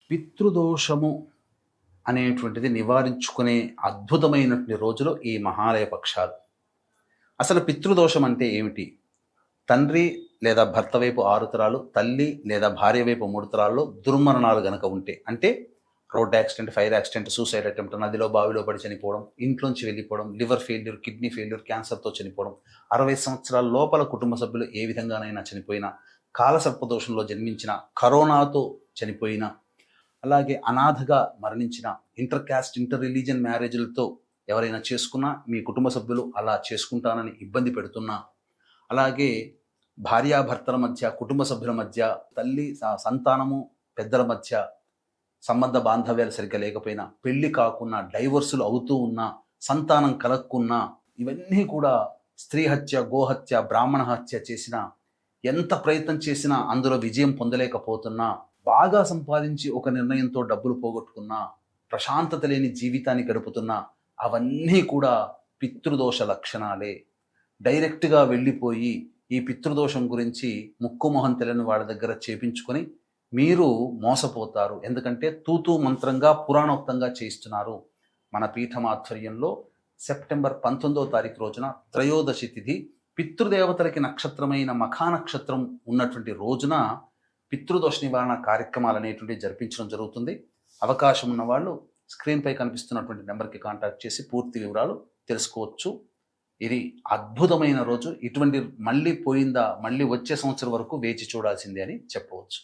పితృదోషము అనేటువంటిది నివారించుకునే అద్భుతమైనటువంటి రోజులు ఈ మహాలయ పక్షాలు. అసలు పితృదోషం అంటే ఏమిటి? తండ్రి లేదా భర్త వైపు 6 తరాలు, తల్లి లేదా భార్య వైపు 3 తరాల్లో దుర్మరణాలు గనక ఉంటే, అంటే road accident, fire accident, suicide attempt, నదిలో బావిలో పడి చనిపోవడం, ఇంట్లోంచి వెళ్ళిపోవడం, లివర్ ఫెయిల్యూర్, కిడ్నీ ఫెయిల్యూర్, క్యాన్సర్తో చనిపోవడం, 60 సంవత్సరాల లోపల కుటుంబ సభ్యులు ఏ విధంగానైనా చనిపోయినా, కాలసర్పదోషంలో జన్మించిన, కరోనాతో చనిపోయిన, అలాగే అనాథగా మరణించిన, ఇంటర్ క్యాస్ట్, ఇంటర్ రిలీజియన్ మ్యారేజ్లతో ఎవరైనా చేసుకున్నా, మీ కుటుంబ సభ్యులు అలా చేసుకుంటానని ఇబ్బంది పెడుతున్నా, అలాగే భార్యాభర్తల మధ్య, కుటుంబ సభ్యుల మధ్య, తల్లి సంతానము పెద్దల మధ్య సంబంధ బాంధవ్యాలు సరిగ్గా లేకపోయినా, పెళ్లి కాకున్నా, డైవర్సులు అవుతూ ఉన్నా, సంతానం కలగకున్నా, ఇవన్నీ కూడా స్త్రీ హత్య, గోహత్య, బ్రాహ్మణ హత్య చేసినా, ఎంత ప్రయత్నం చేసినా అందులో విజయం పొందలేకపోతున్నా, బాగా సంపాదించి ఒక నిర్ణయంతో డబ్బులు పోగొట్టుకున్నా, ప్రశాంతత లేని జీవితాన్ని గడుపుతున్నా, అవన్నీ కూడా పితృదోష లక్షణాలే. డైరెక్ట్గా వెళ్ళిపోయి ఈ పితృదోషం గురించి ముక్కు మొహం తెలియని వాళ్ళ దగ్గర చేపించుకొని మీరు మోసపోతారు. ఎందుకంటే తూతూ మంత్రంగా పురాణోక్తంగా చేయిస్తున్నారు. మన పీఠమాధ్వర్యంలో సెప్టెంబర్ 19వ తారీఖు రోజున త్రయోదశి తిథి, పితృదేవతలకి నక్షత్రమైన మఖా నక్షత్రం ఉన్నటువంటి రోజున పితృదోష నివారణ కార్యక్రమాలు అనేటువంటివి జరిపించడం జరుగుతుంది. అవకాశం ఉన్న వాళ్ళు స్క్రీన్పై కనిపిస్తున్నటువంటి నెంబర్కి కాంటాక్ట్ చేసి పూర్తి వివరాలు తెలుసుకోవచ్చు. ఇది అద్భుతమైన రోజు. ఇటువంటి మళ్ళీ పోయిందా, మళ్ళీ వచ్చే సంవత్సరం వరకు వేచి చూడాల్సిందే అని చెప్పవచ్చు.